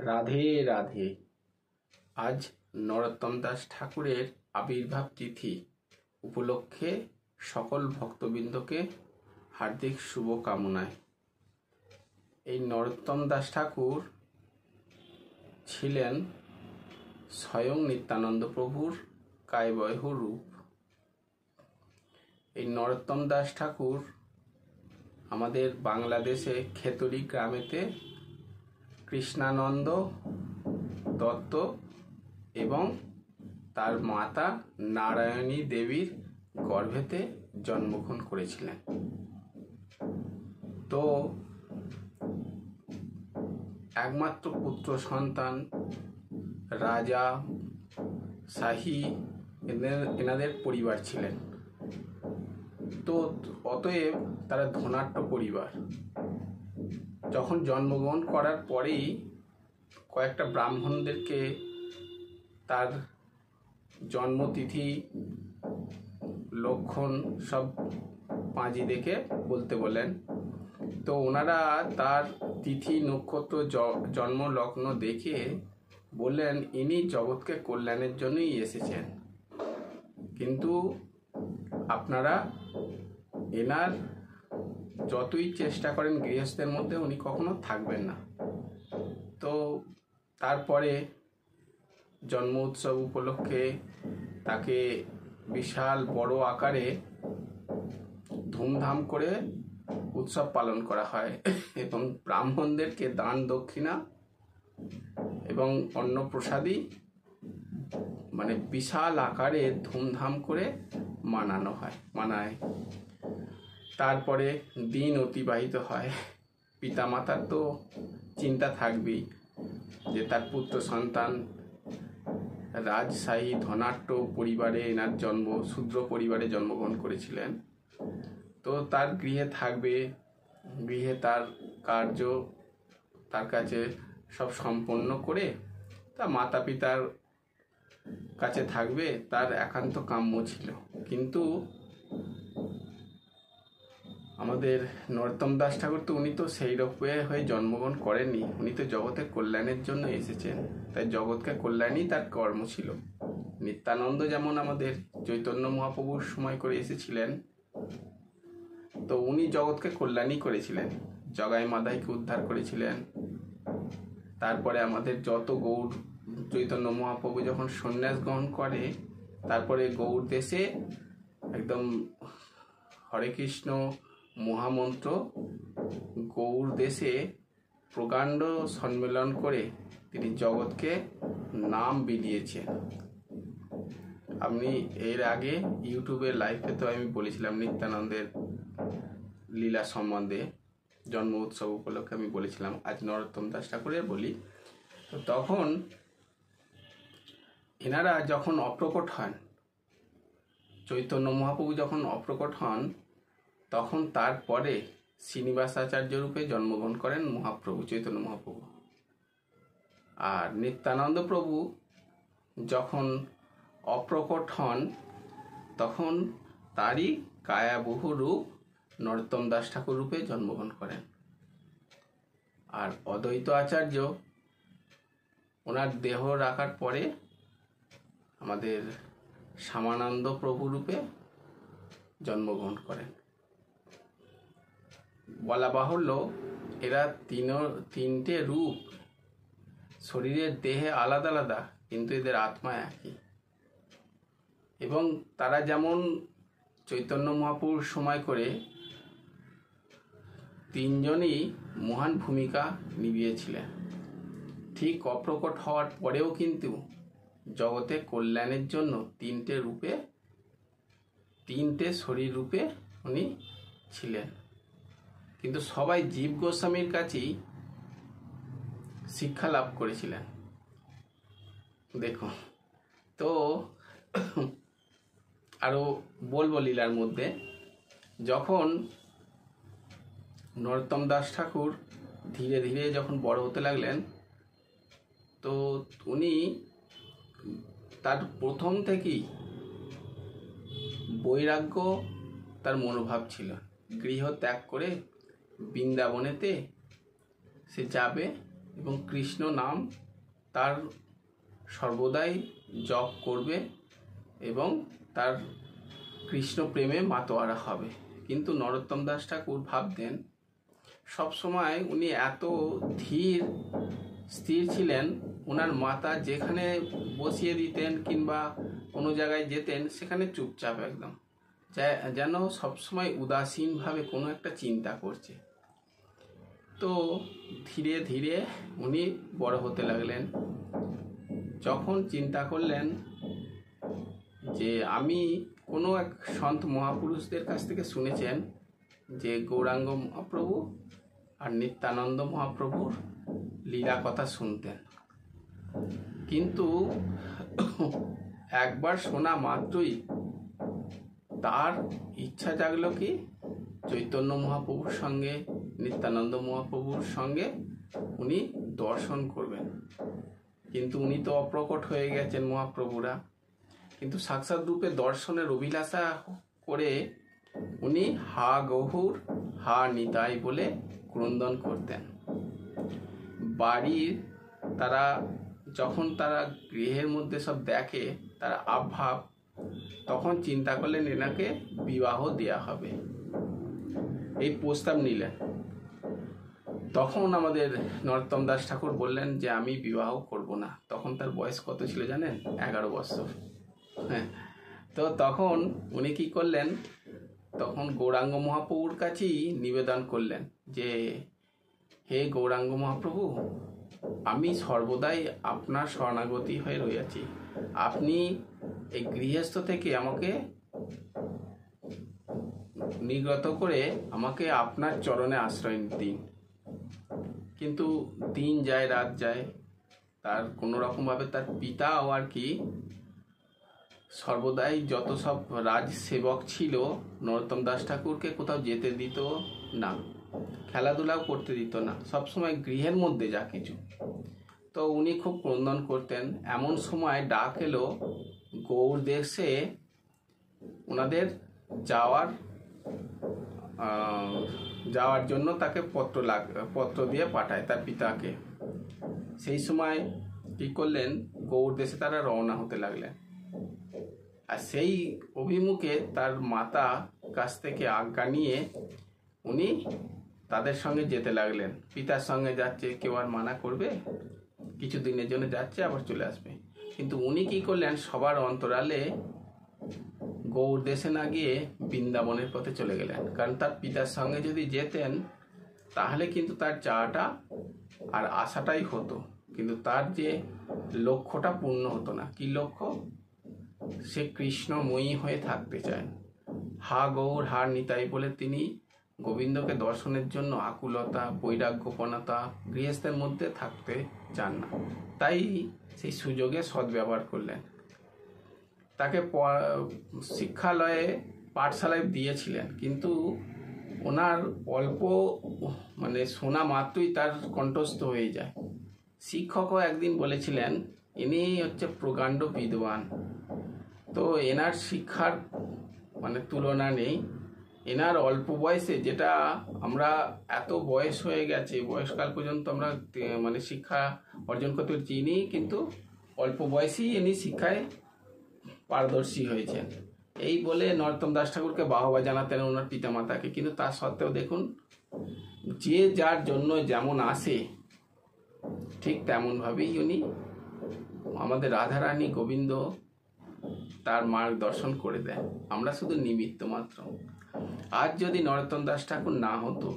রাধে রাধে। আজ নরোত্তম দাস ঠাকুরের আবির্ভাব তিথি উপলক্ষে সকল ভক্তবৃন্দকে হার্দিক শুভকামনায়। এই নরোত্তম দাস ঠাকুর ছিলেন স্বয়ং নিত্যানন্দ প্রভুর কায়বহ রূপ। এই নরোত্তম দাস ঠাকুর আমাদের বাংলাদেশে খেতড়ি গ্রামেতে কৃষ্ণানন্দ দত্ত এবং তার মাতা নারায়ণী দেবীর গর্ভেতে জন্মগ্রহণ করেছিলেন। তো একমাত্র পুত্র সন্তান রাজা শাহী এনাদের পরিবার ছিলেন। তো অতএব তারা ধনাঢ্য পরিবার। যখন জন্মগ্রহণ করার পরেই কয়েকটা ব্রাহ্মণদেরকে তার জন্মতিথি লক্ষণ সব পাঁজি দেখে বলতে বলেন। তো ওনারা তার তিথি নক্ষত্র জন্ম লগ্ন দেখে বললেন ইনি জগৎকে কল্যাণের জন্যই এসেছেন, কিন্তু আপনারা এনার যতই চেষ্টা করেন গৃহস্থের মধ্যে উনি কখনো থাকবেন না। তো তারপরে জন্ম উৎসব উপলক্ষে তাকে বিশাল বড় আকারে ধুমধাম করে উৎসব পালন করা হয় এবং ব্রাহ্মণদেরকে দান দক্ষিণা এবং অন্নপ্রসাদী মানে বিশাল আকারে ধুমধাম করে মানায়। তারপরে দিন অতিবাহিত হয়। পিতামাতার তো চিন্তা থাকবেই যে তার পুত্র সন্তান রাজশাহী ধনাঢ্য পরিবারে এনার জন্ম, শূদ্র পরিবারে জন্মগ্রহণ করেছিলেন। তো তার গৃহে থাকবে, গৃহে তার কার্য তার কাছে সব সম্পন্ন করে তার মাতা পিতার কাছে থাকবে, তার একান্ত কাম্য ছিল। কিন্তু আমাদের নরোত্তম দাস ঠাকুর তো উনি তো সেই রূপে হয়ে জন্মগ্রহণ করেননি, উনি তো জগতের কল্যাণের জন্য এসেছেন। তাই জগৎকে কল্যাণই তার কর্ম ছিল। নিত্যানন্দ যেমন আমাদের চৈতন্য মহাপ্রভুর সময় করে এসেছিলেন, তো উনি জগৎকে কল্যাণই করেছিলেন, জগাই মাদাইকে উদ্ধার করেছিলেন। তারপরে আমাদের যত গৌর চৈতন্য মহাপ্রভু যখন সন্ন্যাস গ্রহণ করে, তারপরে গৌর দেশে একদম হরে কৃষ্ণ মহামন্ত্র গৌর দেশে প্রকাণ্ড সম্মেলন করে তিনি জগৎকে নাম বিলিয়েছেন। আপনি এর আগে ইউটিউবের লাইভে তো আমি বলেছিলাম নিত্যানন্দের লীলা সম্বন্ধে, জন্ম উৎসব উপলক্ষে আমি বলেছিলাম। আজ নরোত্তম দাস ঠাকুরের বলি। তো তখন এনারা যখন অপ্রকট হন, চৈতন্য মহাপ্রভু যখন অপ্রকট হন, তখন তারপরে শ্রীনিবাস আচার্য রূপে জন্মগ্রহণ করেন মহাপ্রভু চৈতন্য মহাপ্রভু। আর নিত্যানন্দ প্রভু যখন অপ্রকট হন, তখন তারই কায়াবহ রূপ নরোত্তম দাস ঠাকুর রূপে জন্মগ্রহণ করেন। আর অদ্বৈত আচার্য ওনার দেহ রাখার পরে আমাদের শ্যামানন্দ প্রভু রূপে জন্মগ্রহণ করেন। বলা বাহুল্য এরা তিনটে রূপ, শরীরের দেহে আলাদা আলাদা, কিন্তু এদের আত্মা একই। এবং তারা যেমন চৈতন্য মহাপ্রভুর সময় করে তিনজনই মহান ভূমিকা নিভিয়েছিলেন, ঠিক অপ্রকট হওয়ার পরেও কিন্তু জগতে কল্যাণের জন্য তিনটে শরীর রূপে উনি ছিলেন। কিন্তু সবাই জীব গোস্বামীর কাছেই শিক্ষা লাভ করেছিলেন। দেখুন, তো আরো বলবো লীলার মধ্যে। যখন নরোত্তম দাস ঠাকুর ধীরে ধীরে যখন বড় হতে লাগলেন, তো উনি তার প্রথম থেকেই বৈরাগ্য তার মনোভাব ছিল। গৃহ ত্যাগ করে বৃন্দাবনেতে সে যাবে এবং কৃষ্ণ নাম তার সর্বদাই জপ করবে এবং তার কৃষ্ণ প্রেমে মাতোয়ারা হবে। কিন্তু নরোত্তম দাস ঠাকুর ভাবতেন, সবসময় উনি এত ধীর স্থির ছিলেন, ওনার মাতা যেখানে বসিয়ে দিতেন কিংবা কোনো জায়গায় যেতেন সেখানে চুপচাপ একদম, যেন সবসময় উদাসীনভাবে কোনো একটা চিন্তা করছে। তো ধীরে ধীরে উনি বড় হতে লাগলেন। যখন চিন্তা করলেন যে আমি কোনো এক সন্ত মহাপুরুষদের কাছ থেকে শুনেছেন যে গৌরাঙ্গ মহাপ্রভু আর নিত্যানন্দ মহাপ্রভুর লীলা কথা শুনতেন, কিন্তু একবার শোনা মাত্রই তার ইচ্ছা জাগলো কি চৈতন্য মহাপ্রভুর সঙ্গে, নিত্যানন্দ মহাপ্রভুর সঙ্গে উনি দর্শন করবেন। কিন্তু উনি তো অপ্রকট হয়ে গেছেন মহাপ্রভুরা, কিন্তু সাক্ষাৎ রূপে দর্শনের অভিলাষা করে উনি হা গৌর হা নিতাই বলে ক্রন্দন করতেন। বাড়ির তারা যখন তারা গৃহের মধ্যে সব দেখে তারা আভাব, তখন চিন্তা করলেন এনাকে বিবাহ দেয়া হবে, এই প্রস্তাব নিলেন। তখন আমাদের নরোত্তম দাস ঠাকুর বললেন যে আমি বিবাহ করব না। তখন তার বয়স কত ছিল জানেন? 11 বছর। হ্যাঁ, তো তখন উনি কি করলেন, তখন গৌরাঙ্গ মহাপ্রভুর কাছেই নিবেদন করলেন যে হে গৌরাঙ্গ মহাপ্রভু, আমি সর্বদাই আপনার শরণাগতি হয়ে রয়েছি, আপনি এই গৃহস্থ থেকে আমাকে নিগত করে আমাকে আপনার চরণে আশ্রয় দিন। কিন্তু দিন যায় রাত যায়, তার কোনো রকমভাবে তার পিতাও আর কি সর্বদাই যত সব রাজসেবক ছিল নরোত্তম দাস ঠাকুরকে কোথাও যেতে দিত না, খেলাধুলাও করতে দিত না, সবসময় গৃহের মধ্যে যা কিছু। তো উনি খুব ক্রন্দন করতেন। এমন সময় ডাক এলো গৌড় দেশে ওনাদের যাওয়ার জন্য তাকে পত্র দিয়ে পাঠায় তার পিতাকে। সেই সময় কি করলেন, গৌড় দেশে তারা রওনা হতে লাগলেন। আর সেই অভিমুখে তার মাতা কাছ থেকে আজ্ঞা নিয়ে উনি তাদের সঙ্গে যেতে লাগলেন। পিতার সঙ্গে যাচ্ছে, কেউ আর মানা করবে? কিছু দিনের জন্য যাচ্ছে, আবার চলে আসবে। কিন্তু উনি কি করলেন, সবার অন্তরালে গৌড় দেশে না গিয়ে বৃন্দাবনের পথে চলে গেলেন। কারণ তার পিতার সঙ্গে যদি যেতেন তাহলে কিন্তু তার চাওয়াটা আর আশাটাই হতো, কিন্তু তার যে লক্ষ্যটা পূর্ণ হতো না। কি লক্ষ্য? সে কৃষ্ণময়ী হয়ে থাকতে চায়। হা গৌর হা নিতাই বলে তিনি গোবিন্দকে দর্শনের জন্য আকুলতা, বৈরাগ্যপনতা গৃহস্থের মধ্যে থাকতে চান না। তাই সেই সুযোগে সদ্ব্যবহার করলেন। তাকে শিক্ষালয়ে পাঠশালায় দিয়েছিলেন, কিন্তু ওনার অল্প শোনা মাত্রই তার কণ্ঠস্থ হয়ে যায়। শিক্ষকও একদিন বলেছিলেন ইনি হচ্ছে প্রকাণ্ড বিদ্বান, তো এনার শিক্ষার তুলনা নেই। এনার অল্প বয়সে, যেটা আমরা এত বয়স হয়ে গেছে, বয়সকাল পর্যন্ত আমরা শিক্ষা অর্জন করতে চিনি, কিন্তু অল্প বয়সেই ইনি শিক্ষায় পারদর্শী হয়েছেন। এই বলে নরোত্তম দাস ঠাকুরকে বাহবা জানাতেন ওনার পিতামাতাকে। কিন্তু তার সত্ত্বেও দেখুন, যে যার জন্য যেমন আসে ঠিক তেমনভাবেই উনি আমাদের রাধারানী গোবিন্দ তার মার্গদর্শন করে দেন, আমরা শুধু নিমিত্ত মাত্র। আজ যদি নরোত্তম দাস ঠাকুর না হতো,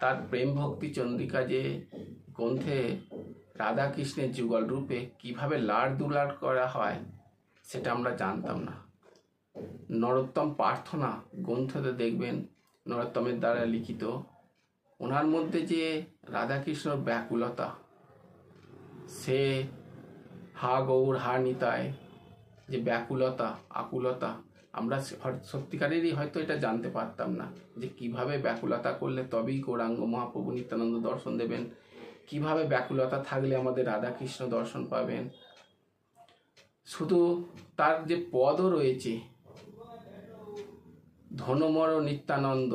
তার প্রেম ভক্তি চন্দ্রিকা যে গ্রন্থে রাধা কৃষ্ণের যুগল রূপে কিভাবে লাড় দুলাড় করা হয় সেটা আমরা জানতাম না। নরোত্তম প্রার্থনা গ্রন্থতে দেখবেন, নরোত্তমের দ্বারা লিখিত, ওনার মধ্যে যে রাধাকৃষ্ণর ব্যাকুলতা, সে হা গৌর হা নিতায় যে ব্যাকুলতা, আকুলতা, আমরা সত্যিকারেরই হয়তো এটা জানতে পারতাম না যে কিভাবে ব্যাকুলতা করলে তবেই গৌরাঙ্গ মহাপ্রভু নিত্যানন্দ দর্শন দেবেন, কিভাবে ব্যাকুলতা থাকলে আমাদের রাধাকৃষ্ণ দর্শন পাবেন। শুধু তার যে পদও রয়েছে, ধনমর নিত্যানন্দ,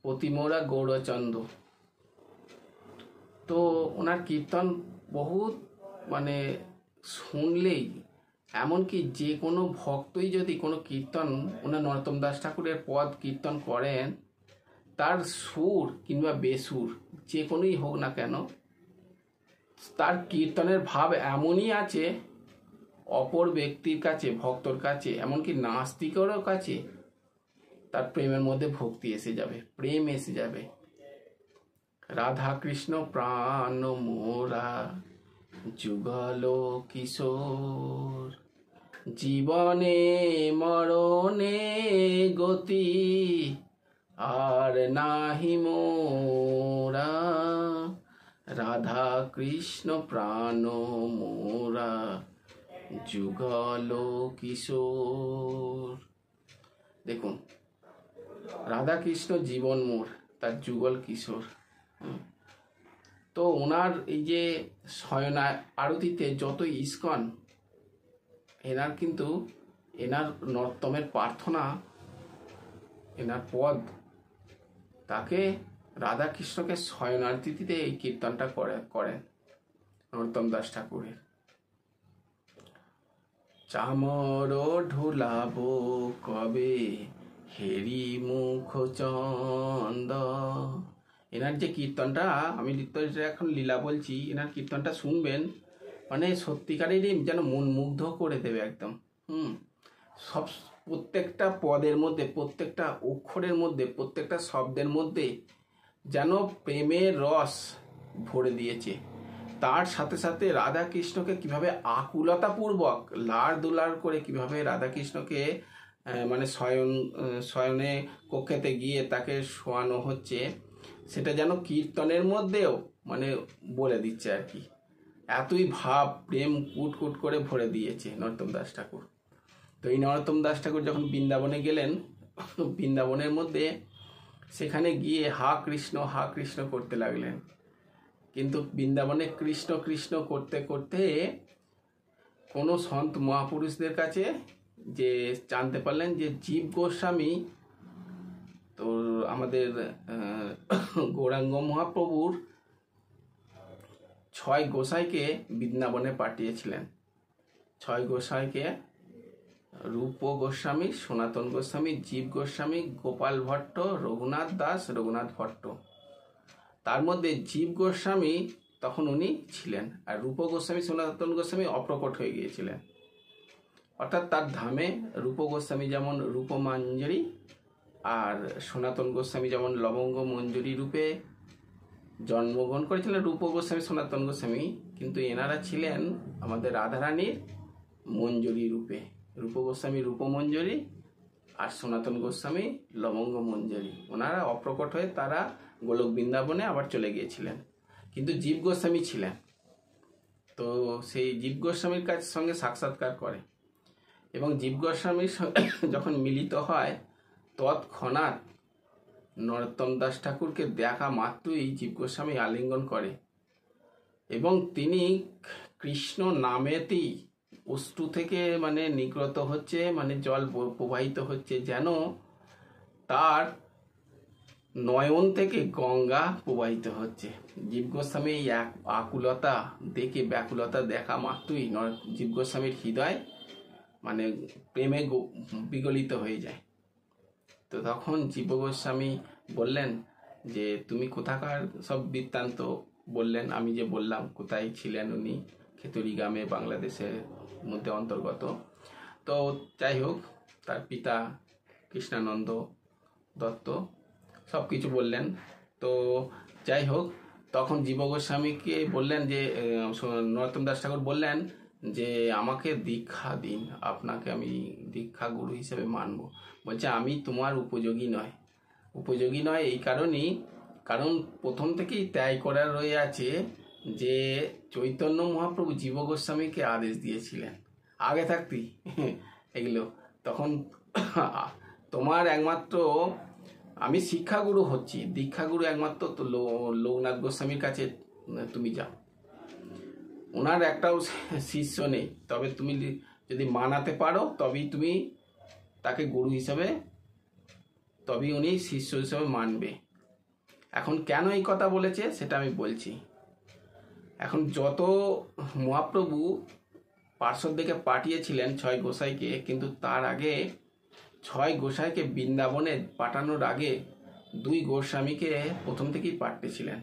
অতিমোরা গৌরচন্দ্র, তো ওনার কীর্তন বহুত মানে শুনলেই, এমনকি যে কোনো ভক্তই যদি কোনো কীর্তন ওনার নরোত্তম দাস ঠাকুরের পদ কীর্তন করেন, তার সুর কিংবা বেসুর যে কোনোই হোক না কেন, তার কীর্তনের ভাব এমনই আছে, অপর ব্যক্তির কাছে, ভক্তর কাছে, এমনকি নাস্তিকেরও কাছে তার প্রেমের মধ্যে ভক্তি এসে যাবে, প্রেম এসে যাবে। রাধা কৃষ্ণ প্রাণ মোরা যুগল কিশোর, জীবনে মরণে গতি আর নাহি মোরা, রাধা কৃষ্ণ প্রাণ মোরা যুগল কিশোর। দেখুন, রাধা কৃষ্ণ জীবন মোর, তার যুগল কিশোর। তো ওনার এই যে শয়ন আরতিতে যত ইস্কন, এনার কিন্তু এনার নর্তমের প্রার্থনা, এনার পদ, তাকে রাধা কৃষ্ণকে শয়ন আরতিতে এই কীর্তনটা করেন নরোত্তম দাস ঠাকুরের। চামর ঢুলাবো কবে হেরি মুখ চন্দ, এনার যে কীর্তনটা, আমি এখন লীলা বলছি, এনার কীর্তনটা শুনবেন, মানে সত্যিকারেরই যেন মন মুগ্ধ করে দেবে একদম। সব প্রত্যেকটা পদের মধ্যে, প্রত্যেকটা অক্ষরের মধ্যে, প্রত্যেকটা শব্দের মধ্যে যেন প্রেমের রস ভরে দিয়েছে। তার সাথে সাথে রাধা কৃষ্ণকে কিভাবে আকুলতাপূর্বক লাড় দুলার করে কিভাবে রাধা কৃষ্ণকে মানে শয়নে কক্ষেতে গিয়ে তাকে শোয়ানো হচ্ছে, সেটা যেন কীর্তনের মধ্যেও মানে বলে দিচ্ছে আর কি। এতই ভাব, প্রেম কুট করে ভরে দিয়েছে নরোত্তম দাস ঠাকুর। তো এই নরোত্তম দাস ঠাকুর যখন বৃন্দাবনে গেলেন, বৃন্দাবনের মধ্যে সেখানে গিয়ে হা কৃষ্ণ করতে লাগলেন। কিন্তু বৃন্দাবনে কৃষ্ণ কৃষ্ণ করতে করতে কোনো সন্ত মহাপুরুষদের কাছে যে জানতে পারলেন যে জীব গোস্বামী, তো আমাদের গৌরাঙ্গ মহাপ্রভুর 6 গোসাইকে বৃন্দাবনে পাঠিয়েছিলেন। 6 গোসাইকে, রূপ গোস্বামী, সনাতন গোস্বামী, জীব গোস্বামী, গোপাল ভট্ট, রঘুনাথ দাস, রঘুনাথ ভট্ট। তার মধ্যে জীব গোস্বামী তখন উনি ছিলেন, আর রূপ গোস্বামী, সনাতন গোস্বামী অপ্রকট হয়ে গিয়েছিলেন। অর্থাৎ তার ধামে রূপ গোস্বামী যেমন রূপমঞ্জরি, আর সনাতন গোস্বামী যেমন লবঙ্গ মঞ্জুরি রূপে জন্মগ্রহণ করেছিলেন রূপ গোস্বামী, সনাতন গোস্বামী, কিন্তু এনারা ছিলেন আমাদের রাধারানীর মঞ্জুরি রূপে। রূপ গোস্বামী রূপমঞ্জরি আর সনাতন গোস্বামী লবঙ্গ মঞ্জরি। ওনারা অপ্রকট হয়ে তারা গোলক বৃন্দাবনে আবার চলে গিয়েছিলেন, কিন্তু জীব গোস্বামী ছিলেন। তো সেই জীব গোস্বামীর সঙ্গে সাক্ষাৎকার করে, এবং জীব গোস্বামীর সঙ্গে যখন মিলিত হয়, তৎক্ষণাৎ নরোত্তম দাস ঠাকুরকে দেখা মাত্রই জীব গোস্বামী আলিঙ্গন করে, এবং তিনি কৃষ্ণ নামেতেই অশ্রু থেকে মানে নিগৃহীত হচ্ছে, মানে জল প্রবাহিত হচ্ছে, যেন তার নয়ন থেকে গঙ্গা প্রবাহিত হচ্ছে। জীব গোস্বামী এই আকুলতা দেখে, ব্যাকুলতা দেখা মাত্রই জীব গোস্বামীর হৃদয় মানে প্রেমে বিগলিত হয়ে যায়। তো তখন জীব গোস্বামী বললেন যে তুমি কোথাকার, সব বৃত্তান্ত বললেন। আমি যে বললাম কোথায় ছিলেন উনি, খেতুরি গ্রামে, বাংলাদেশের মধ্যে অন্তর্গত। তো যাই হোক, তার পিতা কৃষ্ণানন্দ দত্ত সব কিছু বললেন। তো যাই হোক, তখন জীব গোস্বামীকে বললেন যে, নরোত্তম দাস ঠাকুর বললেন যে আমাকে দীক্ষা দিন, আপনাকে আমি দীক্ষা গুরু হিসেবে মানব। বলছে আমি তোমার উপযোগী নয় এই কারণেই, কারণ প্রথম থেকেই ত্যাগ করার রয়ে আছে যে চৈতন্য মহাপ্রভু জীব গোস্বামীকে আদেশ দিয়েছিলেন আগে থাকতেই এগুলো। তখন তোমার একমাত্র আমি শিক্ষাগুরু হচ্ছি, দীক্ষাগুরু একমাত্র তো লোকনাথ গোস্বামীর কাছে তুমি যাও। ওনার একটাও শিষ্য নেই, তবে তুমি যদি মানাতে পারো তবেই তুমি তাকে গুরু হিসাবে, তবেই উনি শিষ্য হিসাবে মানবে। এখন কেন এই কথা বলেছে সেটা আমি বলছি। এখন যত মহাপ্রভু পার্শ্বদেরকে পাঠিয়েছিলেন 6 গোসাইকে, কিন্তু তার আগে 6 গোসাইকে বৃন্দাবনে পাঠানোর আগে 2 গোস্বামীকে প্রথম থেকেই পাঠিয়েছিলেন,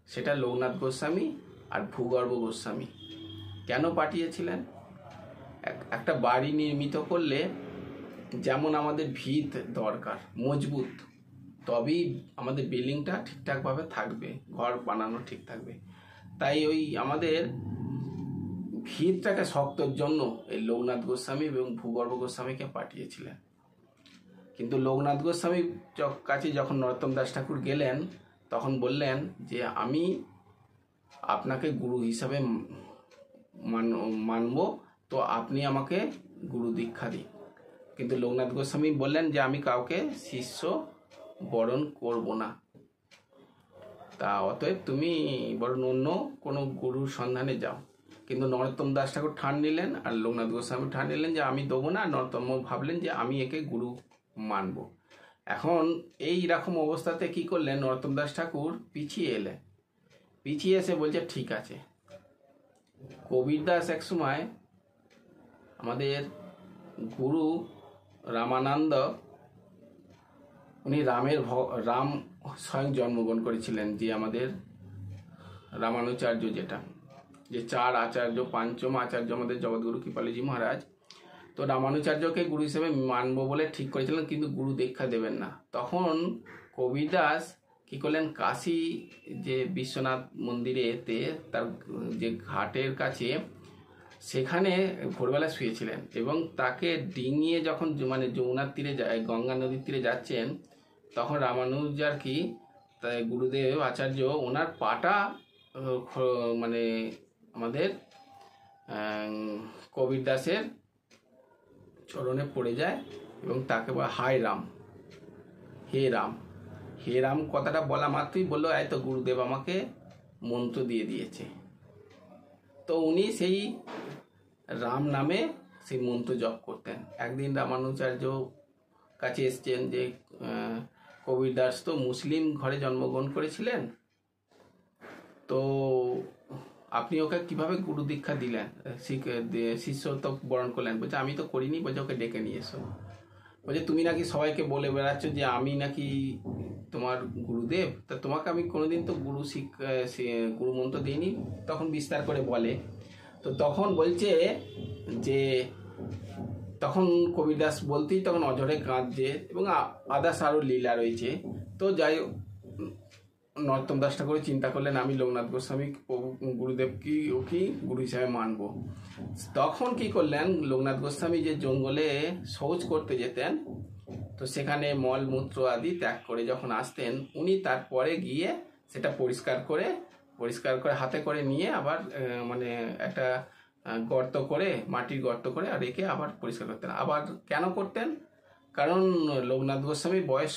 সেটা লোকনাথ গোস্বামী আর ভূগর্ভ গোস্বামী। কেন পাঠিয়েছিলেন? একটা বাড়ি নির্মিত করলে যেমন আমাদের ভিত দরকার মজবুত, তবেই আমাদের বিল্ডিংটা ঠিকঠাকভাবে থাকবে, ঘর বানানো ঠিক থাকবে। তাই ওই আমাদের ভিতটাকে শক্তর জন্য এই লোকনাথ গোস্বামী এবং ভূগর্ভ গোস্বামীকে পাঠিয়েছিলেন। কিন্তু লোকনাথ গোস্বামীর কাছে যখন নরোত্তম দাস ঠাকুর গেলেন, তখন বললেন যে আমি আপনাকে গুরু হিসাবে মানব, তো আপনি আমাকে গুরু দীক্ষা দিন। কিন্তু লোকনাথ গোস্বামী বললেন যে আমি কাউকে শিষ্য বরণ করব না, তা অতএব তুমি বরং অন্য কোনো গুরুর সন্ধানে যাও। কিন্তু নরোত্তম দাস ঠাকুর ঠান নিলেন আর লোকনাথ গোস্বামী ঠান নিলেন যে আমি দেবো না। নরোত্তম ভাবলেন যে আমি একে গুরু মানব। এখন এই রকম অবস্থাতে কি করলেন, নরোত্তম দাস ঠাকুর পিছিয়ে এলেন। পিছিয়ে এসে বলছে ঠিক আছে। কবির দাস এক সময় আমাদের গুরু রামানন্দ, উনি রাম স্বয়ং জন্মগ্রহণ করেছিলেন, যে আমাদের রামানুচার্য, যেটা যে 4 আচার্য, 5ম আচার্য আমাদের জগৎগুরু কৃপালুজি মহারাজ। তো রামানুচার্যকে গুরু হিসেবে মানবো বলে ঠিক করেছিলেন, কিন্তু গুরু দীক্ষা দেবেন না। তখন কবির দাস কি করলেন, কাশী যে বিশ্বনাথ মন্দিরেতে তার যে ঘাটের কাছে, সেখানে ভোরবেলা শুয়েছিলেন এবং তাকে ডিঙিয়ে যখন মানে যমুনার তীরে যায়, গঙ্গা নদীর তীরে যাচ্ছেন, তখন রামানুজার কি গুরুদেব আচার্য ওনার পাটা মানে আমাদের কবির দাসের চরণে পড়ে যায় এবং তাকে বলে হায় রাম, হে রাম। হে রাম কথাটা বলা মাত্রই বললো এই তো গুরুদেব আমাকে মন্ত্র দিয়ে দিয়েছে। তো উনি সেই রাম নামে সেই মন্ত্র জপ করতেন। একদিন রামানুচার্য কাছে এসছেন যে কবির দাস তো মুসলিম ঘরে জন্মগ্রহণ করেছিলেন, তো আপনি ওকে কিভাবে গুরু দীক্ষা দিলেন, শিষ্য তো বরণ করলেন? বলছে আমি তো করিনি। বলছে ওকে ডেকে নিয়ে এসো। বলছে তুমি নাকি সবাইকে বলে বেড়াচ্ছ যে আমি নাকি তোমার গুরুদেব, তা তোমাকে আমি কোনোদিন তো গুরু মন্ত্র দিইনি। তখন বিস্তার করে বলে। তো তখন বলছে যে তখন কবিদাস বলতেই তখন অঝরে কাঁদছে এবং আদার্স আরও লীলা রয়েছে। তো যাই নরোত্তম দাস ঠাকুর চিন্তা করলেন আমি লোকনাথ গোস্বামী গুরুদেব কি গুরু হিসাবে মানব। তখন কি করলেন, লোকনাথ গোস্বামী যে জঙ্গলে শৌচ করতে যেতেন, তো সেখানে মলমূত্র আদি ত্যাগ করে যখন আসতেন, উনি তারপরে গিয়ে সেটা পরিষ্কার করে হাতে করে নিয়ে আবার মানে একটা গর্ত করে, মাটির গর্ত করে আর রেখে আবার পরিষ্কার করতেন। আবার কেন করতেন? কারণ লোকনাথ গোস্বামী বয়স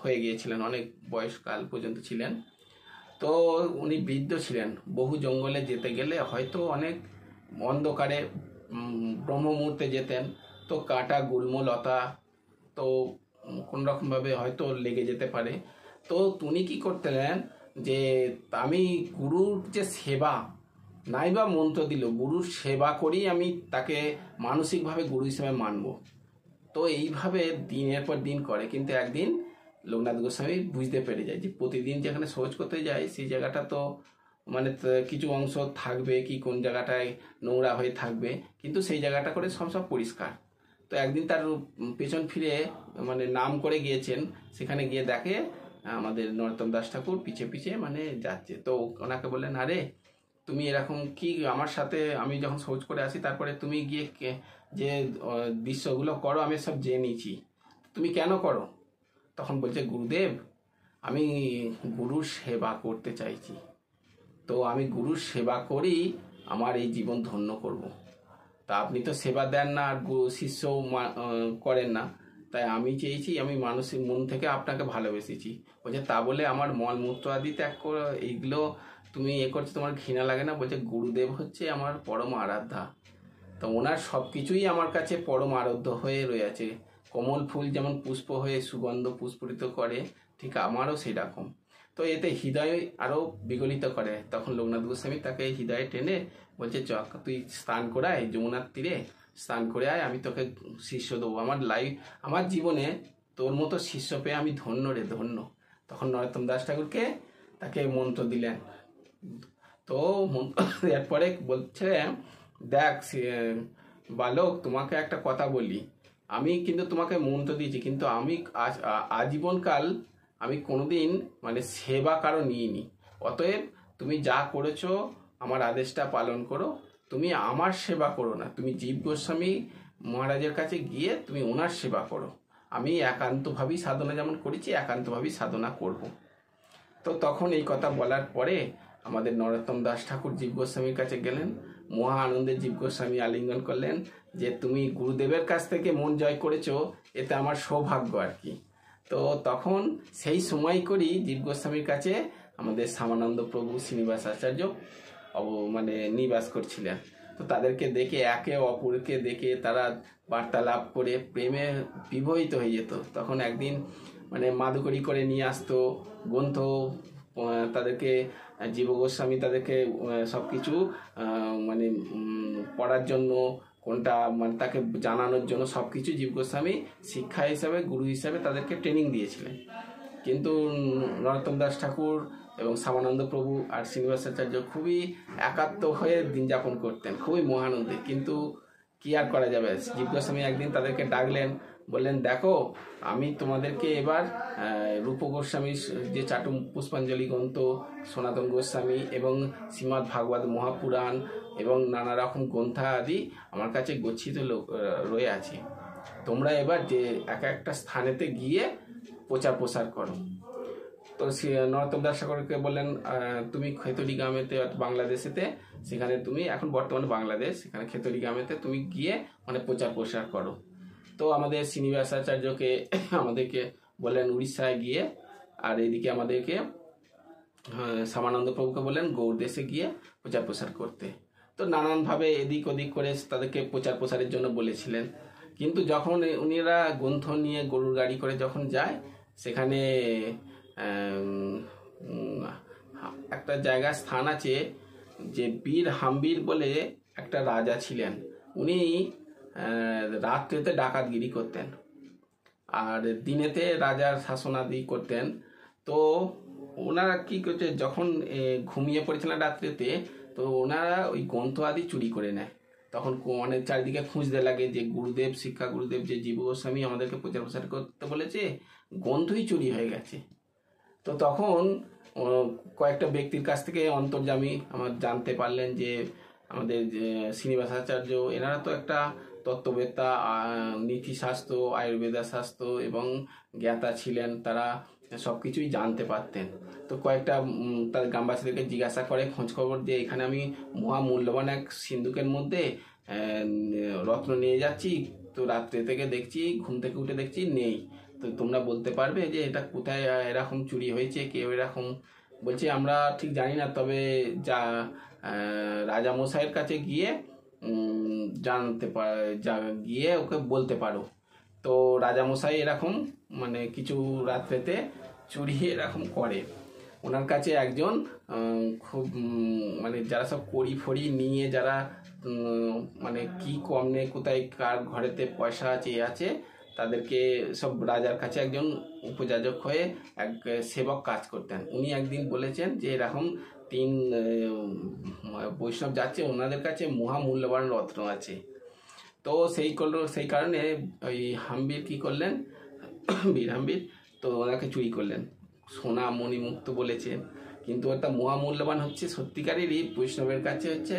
হয়ে গিয়েছিলেন, অনেক বয়সকাল পর্যন্ত ছিলেন। তো উনি বৃদ্ধ ছিলেন, বহু জঙ্গলে যেতে গেলে হয়তো অনেক অন্ধকারে ব্রহ্ম মুহূর্তে যেতেন, তো কাঁটা গুল্ম লতা তো কোনোরকমভাবে হয়তো লেগে যেতে পারে। তো উনি কী করতেন যে আমি গুরুর যে সেবা নাই বা মন্ত্র দিল, গুরুর সেবা করেই আমি তাকে মানসিকভাবে গুরু হিসেবে মানব। তো এইভাবে দিনের পর দিন করে। কিন্তু একদিন লোকনাথ গোস্বামী বুঝতে পেরে যায় যে প্রতিদিন যেখানে শৌচ করতে যায় সেই জায়গাটা তো মানে কিছু অংশ থাকবে কি কোন জায়গাটায় নোংরা হয়ে থাকবে, কিন্তু সেই জায়গাটা করে সব পরিষ্কার। তো একদিন তার পেছন ফিরে মানে নাম করে গিয়েছেন, সেখানে গিয়ে দেখে আমাদের নরোত্তম দাস ঠাকুর পিছে মানে যাচ্ছে। তো ওনাকে বললেন আরে তুমি এরকম কি আমার সাথে, আমি যখন শৌচ করে আসি তারপরে তুমি গিয়ে যে দৃশ্যগুলো করো আমি সব জেনেছি, তুমি কেন করো? তখন বলছে গুরুদেব আমি গুরুর সেবা করতে চাইছি, তো আমি গুরুর সেবা করি আমার এই জীবন ধন্য করব। তা আপনি তো সেবা দেন না আর শিষ্যও করেন না, তাই আমি চেয়েছি, আমি মানসিক মন থেকে আপনাকে ভালোবেসেছি। বলছে তা বলে আমার মলমূত্র আদি ত্যাগ করে এইগুলো তুমি করছো, তোমার ঘৃণা লাগে না? বলছে গুরুদেব হচ্ছে আমার পরম আরাধ্যা, তো ওনার সব কিছুই আমার কাছে পরম আরাধ্য হয়ে রয়েছে। কমল ফুল যেমন পুষ্প হয়ে সুগন্ধ পুষ্পিত করে, ঠিক আমারও সেরকম। তো এতে হৃদয় আরও বিগলিত করে। তখন লোকনাথ গোস্বামী তাকে হৃদয়ে টেনে বলছে, চ তুই স্নান করে আয়, যমুনার তীরে স্নান করে আয়, আমি তোকে শিষ্য দেবো। আমার জীবনে তোর মতো শিষ্য পেয়ে আমি ধন্য রে, ধন্য। তখন নরোত্তম দাস ঠাকুরকে তাকে মন্ত্র দিলেন। তো মন্ত্র দেওয়ার পরে বলছে, দেখ বালক, তোমাকে একটা কথা বলি, আমি কিন্তু তোমাকে মন্ত্র দিয়েছি, কিন্তু আমি আজীবনকাল আমি কোনোদিন মানে সেবা কারো নিইনি। অতএব তুমি যা করেছো আমার আদেশটা পালন করো, তুমি আমার সেবা করো না, তুমি জীব গোস্বামী মহারাজের কাছে গিয়ে তুমি ওনার সেবা করো। আমি একান্তভাবেই সাধনা যেমন করেছি একান্তভাবেই সাধনা করব। তো তখন এই কথা বলার পরে আমাদের নরোত্তম দাস ঠাকুর জীব গোস্বামীর কাছে গেলেন। মহা আনন্দে জীব গোস্বামী আলিঙ্গন করলেন যে তুমি গুরুদেবের কাছ থেকে মন জয় করেছো, এতে আমার সৌভাগ্য আর কি। তো তখন সেই সময় করি জীব গোস্বামীর কাছে আমাদের শ্যামানন্দ প্রভু শ্রীনিবাস আচার্য মানে নিবাস করছিলেন। তো তাদেরকে দেখে, একে অপরকে দেখে তারা বার্তালাপ করে প্রেমে বিবহিত হয়ে যেত। তখন একদিন মানে মাদুকরি করে নিয়ে আসতো গ্রন্থ, তাদেরকে জীব গোস্বামী তাদেরকে সব কিছু মানে পড়ার জন্য, কোনটা মানে তাকে জানানোর জন্য সব কিছু জীব গোস্বামী শিক্ষা হিসাবে, গুরু হিসাবে তাদেরকে ট্রেনিং দিয়েছিলেন। কিন্তু নরোত্তম দাস ঠাকুর এবং শ্যামানন্দ প্রভু আর শ্রীনিবাসাচার্য খুবই একাত্ম হয়ে দিন যাপন করতেন, খুবই মহানন্দে। কিন্তু কি আর করা যাবে, জীব গোস্বামী একদিন তাদেরকে ডাকলেন, বললেন, দেখো আমি তোমাদেরকে এবার রূপ গোস্বামী যে চাটু পুষ্পাঞ্জলি গ্রন্থ, সনাতন গোস্বামী এবং শ্রীমদ্ ভাগবত মহাপুরাণ এবং নানা রকম গ্রন্থা আদি আমার কাছে গচ্ছিত রয়ে আছে। তোমরা এবার যে এক একটা স্থানেতে গিয়ে প্রচার প্রসার করো। তো নরোত্তম দাস ঠাকুরকে বললেন, তুমি খেতড়ি গ্রামেতে, বাংলাদেশেতে, সেখানে তুমি এখন বর্তমানে বাংলাদেশ, সেখানে খেতড়ি গ্রামেতে তুমি গিয়ে মানে প্রচার প্রসার করো। তো আমাদের শ্রীনিবাসাচার্যকে আমাদেরকে বললেন উড়িষ্যায় গিয়ে, আর এদিকে আমাদেরকে শ্যামানন্দ প্রভুকে বললেন গৌড় দেশে গিয়ে প্রচার প্রসার করতে। তো নানানভাবে এদিক ওদিক করে তাদেরকে প্রচার প্রসারের জন্য বলেছিলেন। কিন্তু যখন উনিরা গ্রন্থ নিয়ে গরুর গাড়ি করে যখন যায়, সেখানে একটা জায়গার স্থান আছে যে বীর হাম্বির বলে একটা রাজা ছিলেন। উনি রাত্রেতে ডাকাতগিরি করতেন আর দিনেতে রাজার শাসনাদি করতেন। তো ওনারা কি করছে, যখন ঘুমিয়ে পড়েছিলেন রাত্রেতে, তো ওনারা ওই গ্রন্থ আদি চুরি করে নেয়। তখন মানে চারিদিকে খুঁজতে লাগে যে গুরুদেব, শিক্ষা গুরুদেব যে জীব গোস্বামী আমাদেরকে প্রচার প্রসার করতে বলেছে, গ্রন্থই চুরি হয়ে গেছে। তো তখন কয়েকটা ব্যক্তির কাছ থেকে অন্তর্যামী আমার জানতে পারলেন যে আমাদের শ্রীনিবাসাচার্য এনারা তো একটা তত্ত্ববেত্তা, নীতিশাস্ত্র, আয়ুর্বেদা শাস্ত্র এবং জ্ঞাতা ছিলেন, তারা সব কিছুই জানতে পারতেন। তো কয়েকটা তার গ্রামবাসীদেরকে জিজ্ঞাসা করে খোঁজ খবর দিয়ে, এখানে আমি মহামূল্যবান এক সিন্ধুকের মধ্যে রত্ন নিয়ে যাচ্ছি, তো রাত্রে থেকে দেখছি, ঘুম থেকে উঠে দেখছি নেই, তো তোমরা বলতে পারবে যে এটা কোথায় এরকম চুরি হয়েছে, কেউ এরকম বলছে আমরা ঠিক জানি না, তবে যা রাজামশাইয়ের কাছে গিয়ে গিয়ে ওকে বলতে পারো। তো রাজামশাই এরকম মানে কিছু রাত্রেতে চুরি এরকম করে। ওনার কাছে একজন খুব মানে যারা সব কড়ি ফড়ি নিয়ে, যারা মানে কি কম নেই, কোথায় কার ঘরেতে পয়সা আছে আছে, তাদেরকে সব রাজার কাছে একজন উপযাজক হয়ে এক সেবক কাজ করতেন। উনি একদিন বলেছেন যে এরকম 3 বৈষ্ণব যাচ্ছে, ওনাদের কাছে মহামূল্যবান রত্ন আছে। তো সেই কারণে ওই হাম্বির কি করলেন, বীর হাম্বির, তো ওনাকে চুরি করলেন। সোনা মণিমুক্ত বলেছেন, কিন্তু একটা মহামূল্যবান হচ্ছে সত্যিকারেরই বৈষ্ণবের কাছে হচ্ছে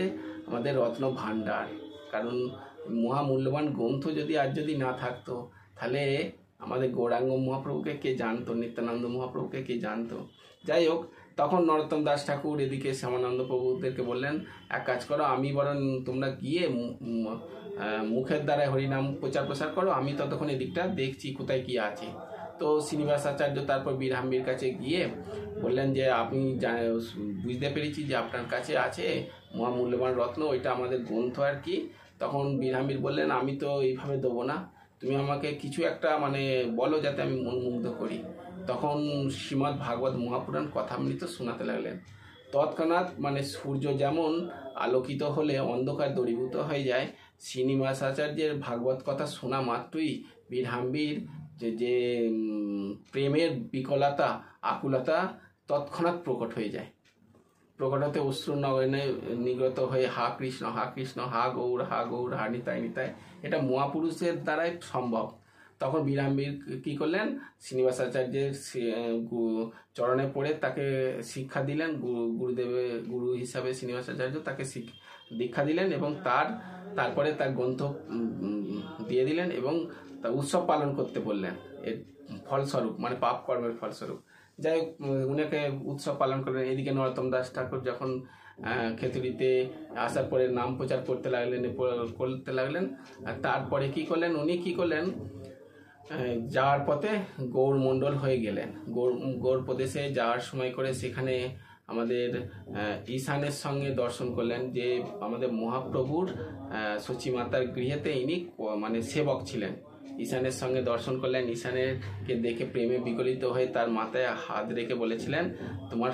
আমাদের রত্ন ভাণ্ডার। কারণ মহামূল্যবান গ্রন্থ যদি না থাকতো, তাহলে আমাদের গৌরাঙ্গ মহাপ্রভুকে কে জানতো, নিত্যানন্দ মহাপ্রভুকে কে জানতো। যাই হোক, তখন নরোত্তম দাস ঠাকুর এদিকে শ্যামানন্দ প্রভুদেরকে বললেন, এক কাজ করো, আমি বরং তোমরা গিয়ে মুখের দ্বারা হরিনাম প্রচার প্রসার করো, আমি ততক্ষণ এদিকটা দেখছি কোথায় কি আছে। তো শ্রীনিবাসাচার্য তারপর বীর হাম্বির কাছে গিয়ে বললেন যে আপনি বুঝতে পেরেছি যে আপনার কাছে আছে মহামূল্যবান রত্ন, ওইটা আমাদের গ্রন্থ আর কি। তখন বীর হাম্বির বললেন, আমি তো এইভাবে দেবো না, তুমি আমাকে কিছু একটা মানে বলো যাতে আমি মনমুগ্ধ করি। তখন শ্রীমদ্ ভাগবত মহাপুরাণ কথামৃত শোনাতে লাগলেন। তৎক্ষণাৎ মানে সূর্য যেমন আলোকিত হলে অন্ধকার দূরীভূত হয়ে যায়, শ্রীনিবাস আচার্যের ভাগবত কথা শোনা মাত্রই বীরহাম্বির যে প্রেমের বিকলতা আকুলতা তৎক্ষণাৎ প্রকট হয়ে যায়। প্রকট হতে অশ্রু নয়নে নিগত হয়ে হা কৃষ্ণ হা গৌর হা নিতাই নিতাই, এটা মহাপুরুষের দ্বারাই সম্ভব। তখন বীরহাম্বির কী করলেন, শ্রীনিবাস আচার্যের চরণে পড়ে তাকে শিক্ষা দিলেন। গুরু হিসাবে শ্রীনিবাস আচার্য তাকে দীক্ষা দিলেন এবং তারপরে তার গ্রন্থ দিয়ে দিলেন এবং তার উৎসব পালন করতে বললেন। এর ফলস্বরূপ মানে পাপ কর্মের ফলস্বরূপ যাই হোক উনাকে উৎসব পালন করলেন। এদিকে নরোত্তম দাস ঠাকুর যখন খেতুড়িতে আসার পরে নাম প্রচার করতে লাগলেন। আর তারপরে কী করলেন, উনি কী করলেন, যাওয়ার পথে গৌরমণ্ডল হয়ে গেলেন। গৌর প্রদেশে যাওয়ার সময় করে সেখানে আমাদের ঈশানের সঙ্গে দর্শন করলেন, যে আমাদের মহাপ্রভুর সচিমাতার গৃহেতে ইনি মানে সেবক ছিলেন। ঈশানের সঙ্গে দর্শন করলেন। ঈশানেরকে দেখে প্রেমে বিগলিত হয়ে তার মাথায় হাত রেখে বলেছিলেন, তোমার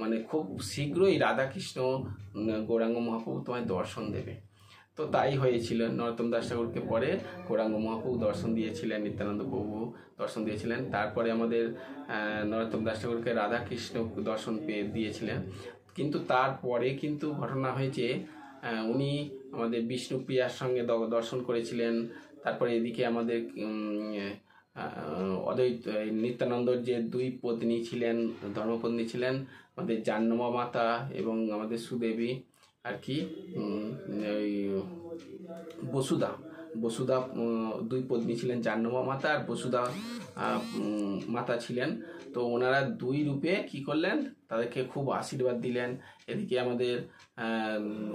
মানে খুব শীঘ্রই রাধাকৃষ্ণ গৌরাঙ্গ মহাপ্রভু তোমায় দর্শন দেবে। তো তাই হয়েছিল। নরোত্তম দাস ঠাকুরকে পরে গৌরাঙ্গ মহাপ্রভু দর্শন দিয়েছিলেন, নিত্যানন্দ প্রভু দর্শন দিয়েছিলেন। তারপরে আমাদের নরোত্তম দাস ঠাকুরকে রাধাকৃষ্ণ দর্শন দিয়েছিলেন। কিন্তু তারপরে কিন্তু ঘটনা হয়েছে, উনি আমাদের বিষ্ণুপ্রিয়ার সঙ্গে দর্শন করেছিলেন। তারপরে এদিকে আমাদের অদ্বৈত নিত্যানন্দর যে দুই পত্নী ছিলেন, ধর্মপত্নী ছিলেন, আমাদের জাহ্নবী মাতা এবং আমাদের সুদেবী আর কি ওই বসুধা দুই পত্নী ছিলেন, জাহ্নবী মাতা আর বসুধা মাতা ছিলেন। তো ওনারা দুই রূপে কি করলেন, তাদেরকে খুব আশীর্বাদ দিলেন। এদিকে আমাদের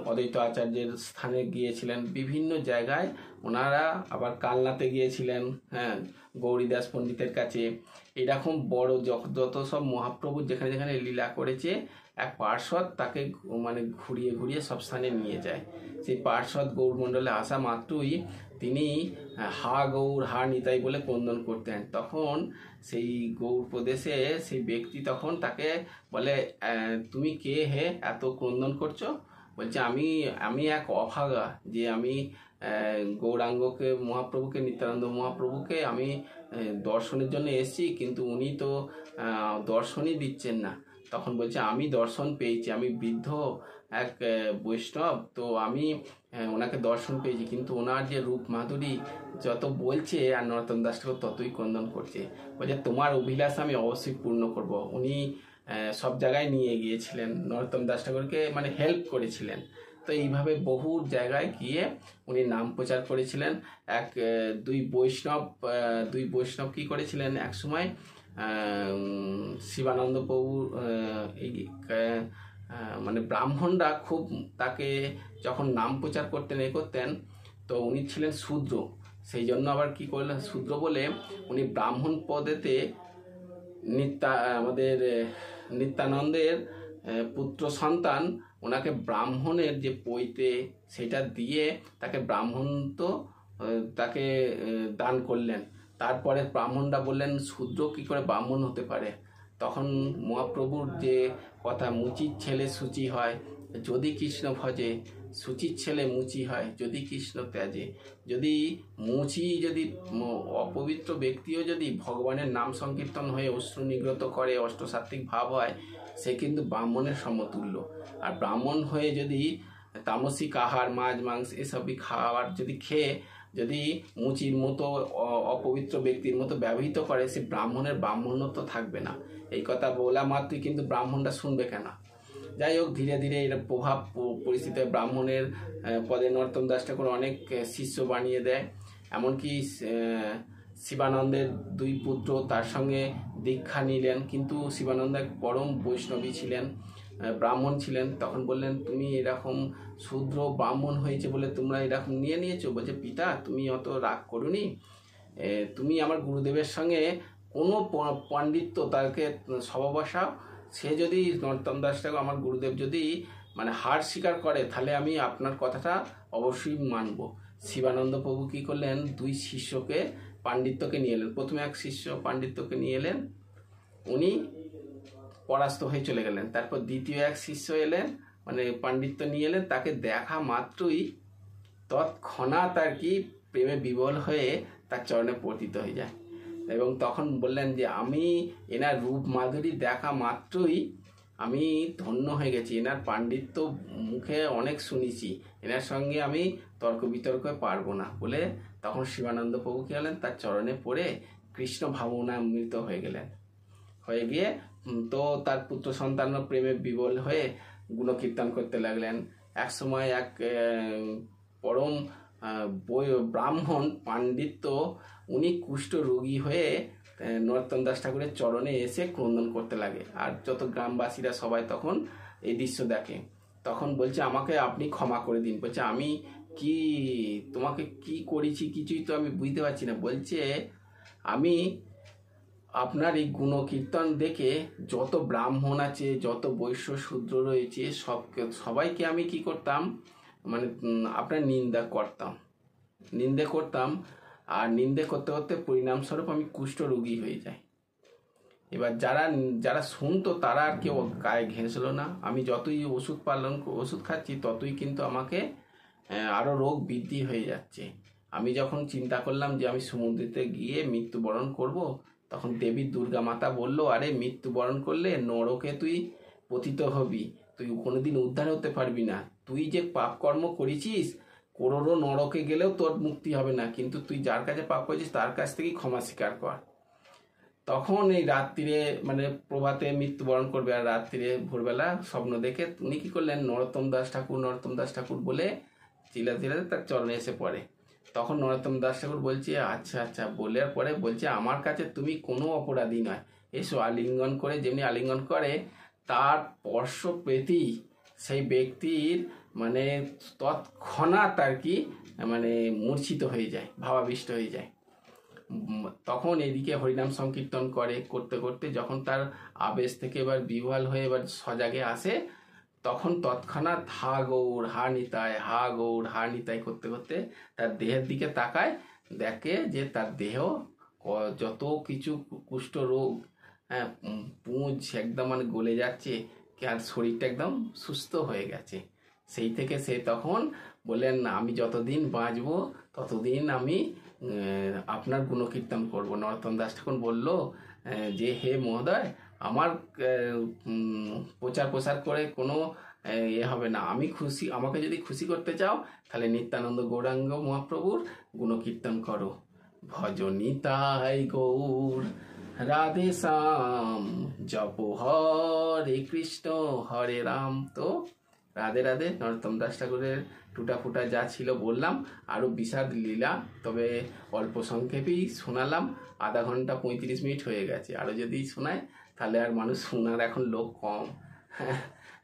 অদ্বৈত আচার্যের স্থানে গিয়েছিলেন, বিভিন্ন জায়গায় ওনারা আবার কালনাতে গিয়েছিলেন, হ্যাঁ, গৌরীদাস পণ্ডিতের কাছে। এরকম বড় যত সব মহাপ্রভু যেখানে যেখানে লীলা করেছে, এক পার্শ্বদ তাকে মানে ঘুরিয়ে ঘুরিয়ে সব স্থানে নিয়ে যায়। সেই পার্শ্বদ গৌরমণ্ডলে আসা মাত্রই তিনি হা গৌর হা নিতাই বলে ক্রন্দন করতেন। তখন সেই গৌর প্রদেশে সেই ব্যক্তি তখন তাকে বলে, তুমি কে হে, এত ক্রন্দন করছো? বলছে, আমি এক অভাগা, যে আমি গৌরাঙ্গকে মহাপ্রভুকে নিত্যানন্দ মহাপ্রভুকে আমি দর্শনের জন্য এসেছি, কিন্তু উনি তো দর্শনই দিচ্ছেন না। তখন বলছে, আমি দর্শন পেয়েছি, আমি বৃদ্ধ এক বৈষ্ণব, তো আমি ওনাকে দর্শন পেয়েছি, কিন্তু ওনার যে রূপ মাধুরী যত বলছে আর নরোত্তম দাস ঠাকুর ততই ক্রন্দন করছে। বলছে, তোমার অভিলাষ আমি অবশ্যই পূর্ণ করব। উনি সব জায়গায় নিয়ে গিয়েছিলেন, নরোত্তম দাস ঠাকুরকে মানে হেল্প করেছিলেন। তো এইভাবে বহু জায়গায় গিয়ে উনি নাম প্রচার করেছিলেন। দুই বৈষ্ণব কি করেছিলেন, এক সময় শিবানন্দ প্রভু মানে ব্রাহ্মণরা খুব তাকে যখন নাম প্রচার করতেন, তো উনি ছিলেন শূদ্র, সেই জন্য আবার কি করলেন, শূদ্র বলে উনি ব্রাহ্মণ পদেতে আমাদের নিত্যানন্দের পুত্র সন্তান ওনাকে ব্রাহ্মণের যে পৈতে সেটা দিয়ে তাকে তাকে দান করলেন। তারপরে ব্রাহ্মণরা বললেন, শূদ্র কি করে ব্রাহ্মণ হতে পারে? তখন মহাপ্রভুর যে কথা, মুচির ছেলে সূচি হয় যদি কৃষ্ণ ভজে, সূচির ছেলে মুচি হয় যদি কৃষ্ণ ত্যাজে। যদি অপবিত্র ব্যক্তিও যদি ভগবানের নাম সংকীর্তন হয়ে অশ্রু নিগ্রত করে, অষ্টসাত্ত্বিক ভাব হয়, সে কিন্তু ব্রাহ্মণের সমতুল্য। আর ব্রাহ্মণ হয়ে যদি তামসিক আহার, মাছ মাংস এসবই খাওয়ার যদি খেয়ে যদি মুচির মতো অপবিত্র ব্যক্তির মতো ব্যবহৃত করে, সে ব্রাহ্মণত্ব থাকবে না। এই কথা বলা মাত্রই কিন্তু ব্রাহ্মণরা শুনবে কেন? যাই হোক, ধীরে ধীরে এর প্রভাব পরিস্থিতি ব্রাহ্মণের পদে নরোত্তম দাস ঠাকুর অনেক শিষ্য বানিয়ে দেয়। এমনকি শিবানন্দের দুই পুত্র তার সঙ্গে দীক্ষা নিলেন, কিন্তু শিবানন্দ এক পরম বৈষ্ণবী ছিলেন, ব্রাহ্মণ ছিলেন। তখন বললেন, তুমি এরকম শূদ্র ব্রাহ্মণ হয়েছে বলে তোমরা এরকম নিয়েছো? বলছে, পিতা তুমি অত রাগ করুনি, তুমি আমার গুরুদেবের সঙ্গে কোনো পণ্ডিত্য তাকে সহবাসাও, সে যদি নরোত্তম দাস ঠাকুর আমার গুরুদেব যদি মানে হার স্বীকার করে, তাহলে আমি আপনার কথাটা অবশ্যই মানব। শিবানন্দ প্রভু কী করলেন, দুই শিষ্যকে পাণ্ডিত্যকে নিয়ে এলেন। প্রথমে এক শিষ্য পাণ্ডিত্যকে নিয়ে এলেন, উনি পরাস্ত হয়ে চলে গেলেন। তারপর দ্বিতীয় এক শিষ্য এলেন, মানে পাণ্ডিত্য নিয়ে এলেন, তাকে দেখা মাত্রই তৎক্ষণাৎ আর কি প্রেমে বিবল হয়ে তার চরণে পতিত হয়ে যায়। এবং তখন বললেন যে আমি এনার রূপ মাধুরী দেখা মাত্রই আমি ধন্য হয়ে গেছি, এনার পাণ্ডিত্য মুখে অনেক শুনেছি, এনার সঙ্গে আমি তর্ক বিতর্কে পারবো না বলে তখন শিবানন্দ প্রভু কি হলেন, তার চরণে পড়ে কৃষ্ণ ভাবনামৃত হয়ে গেলেন। হয়ে গিয়ে তো তার পুত্র সন্তান প্রেমে বিবল হয়ে গুণকীর্তন করতে লাগলেন। এক সময় এক পরম ব্রাহ্মণ পাণ্ডিত্য, উনি কুষ্ঠ রোগী হয়ে নরোত্তম দাস ঠাকুরের চরণে এসে ক্রন্দন করতে লাগে। আর যত গ্রামবাসীরা সবাই তখন এই দৃশ্য দেখে, তখন বলছে আমাকে আপনি ক্ষমা করে দিন। বলছে আমি কি তোমাকে কি করেছি কিছুই তো আমি বুঝতে পারছি না। বলছে আমি আপনার এই গুণকীর্তন দেখে যত ব্রাহ্মণ আছে, যত বৈশ্য শূদ্র রয়েছে, সবাইকে আমি কি করতাম, মানে আপনার নিন্দা করতাম। আর নিন্দে করতে করতে পরিণামস্বরূপ আমি কুষ্ঠ রোগী হয়ে যাই। এবার যারা শুনতো তারা আর কেউ গায়ে ঘেঁষলো না। আমি যতই ওষুধ খাচ্ছি ততই কিন্তু আমাকে আরও রোগ বৃদ্ধি হয়ে যাচ্ছে। আমি যখন চিন্তা করলাম যে আমি সমুদ্রেতে গিয়ে মৃত্যুবরণ করব, তখন দেবী দুর্গা মাতা বলল, আরে মৃত্যুবরণ করলে নরকে তুই পতিত হবি, তুই কোনোদিন উদ্ধার হতে পারবি না। তুই যে পাপ কর্ম করেছিস, করোড়ো নরকে গেলেও তোর মুক্তি হবে না, কিন্তু তুই যার কাছে পাপ করেছিস তার কাছ থেকেই ক্ষমা স্বীকার কর। তখন এই রাত্রিরে মানে প্রভাতে মৃত্যুবরণ করবে, আর রাত্রিরে ভোরবেলা স্বপ্ন দেখে উনি কি করলেন, নরোত্তম দাস ঠাকুর বলে চিল্লাতে তার চরণে এসে পড়ে। তখন নরোত্তম দাস ঠাকুর বলছে আচ্ছা বলার পরে বলছে আমার কাছে তুমি কোনো অপরাধী নয়, এসো। আলিঙ্গন করে, যেমনি আলিঙ্গন করে তার স্পর্শ পেতেই সেই ব্যক্তির মানে তৎক্ষণাৎ আর কি মানে মূর্ছিত হয়ে যায়, ভাবাবিষ্ট হয়ে যায়। তখন এদিকে হরিনাম সংকীর্তন করতে করতে যখন তার আবেশ থেকে এবার বিহ্বল হয়ে এবার সজাগে আসে, তখন তৎক্ষণাৎ হা গৌর হা নিতাই করতে করতে তার দেহের দিকে তাকায়, দেখে যে তার দেহ যত কিছু কুষ্ঠ রোগ, পুঁজ একদম মানে গলে যাচ্ছে, আর শরীরটা একদম সুস্থ হয়ে গেছে। সেই থেকে সে তখন বললেন আমি যতদিন বাঁচবো ততদিন আমি আপনার গুণকীর্তন করব। নরোত্তম দাস ঠাকুর বলল যে হে মহোদয়, আমার প্রচার প্রসার করে কোনো হবে না, আমাকে যদি খুশি করতে চাও তাহলে নিত্যানন্দ গৌরাঙ্গ মহাপ্রভুর গুণকীর্তন করো। ভজ নিতাই গৌর রাধে শ্যাম, জপ হরে কৃষ্ণ হরে রাম। তো রাধে রাধে। নরোত্তম দাস ঠাকুরের টুটা ফুটা যা ছিল বললাম, আরও বিষাদ লীলা, তবে অল্প সংক্ষেপেই শোনালাম। আধা ঘন্টা 35 মিনিট হয়ে গেছে, আরও যদি শোনায় তাহলে আর মানুষ শোনার এখন লোক কম।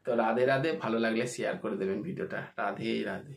তো রাধে রাধে। ভালো লাগলে শেয়ার করে দেবেন ভিডিওটা। রাধে রাধে।